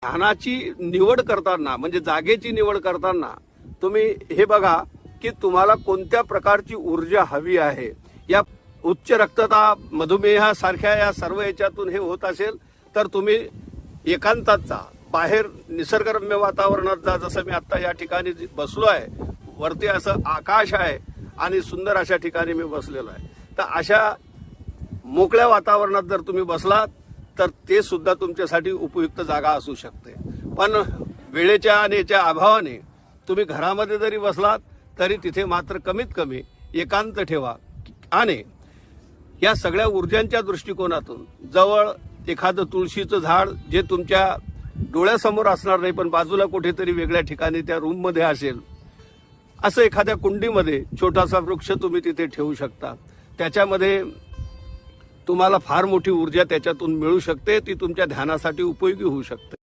ध्यानाची निवड करताना म्हणजे जागेची निवड करताना तुम्ही हे बघा की तुम्हाला कोणत्या प्रकारची ऊर्जा हवी आहे। या उच्च रक्तदाब मधुमेहासारख्या या सर्व याच्यातून हे होत असेल तर तुम्ही एकांतात जा, बाहेर निसर्गरम्य वातावरणात जा। जसं मी आता या ठिकाणी बसलो आहे, वरती असं आकाश आहे आणि सुंदर अशा ठिकाणी मी बसलेलो आहे। तर अशा मोकळ्या वातावरणात जर तुम्ही बसलात तर ते सुद्धा तुमच्यासाठी उपयुक्त जागा असू शकते। पण वेळेच्या आणि याच्या अभावाने तुम्ही घरामध्ये जरी बसलात तरी तिथे मात्र कमीत कमी एकांत ठेवा आणि या सगळ्या ऊर्जांच्या दृष्टिकोनातून जवळ एखादं तुळशीचं झाड जे तुमच्या डोळ्यासमोर असणार नाही पण बाजूला कुठेतरी वेगळ्या ठिकाणी त्या रूममध्ये असेल, असं एखाद्या कुंडीमध्ये छोटासा वृक्ष तुम्ही तिथे ठेवू शकता। त्याच्यामध्ये तुम्हाला फार मोठी ऊर्जा त्याच्यातून मिळू शकते, ती तुमच्या ध्यानासाठी उपयोगी होऊ शकते।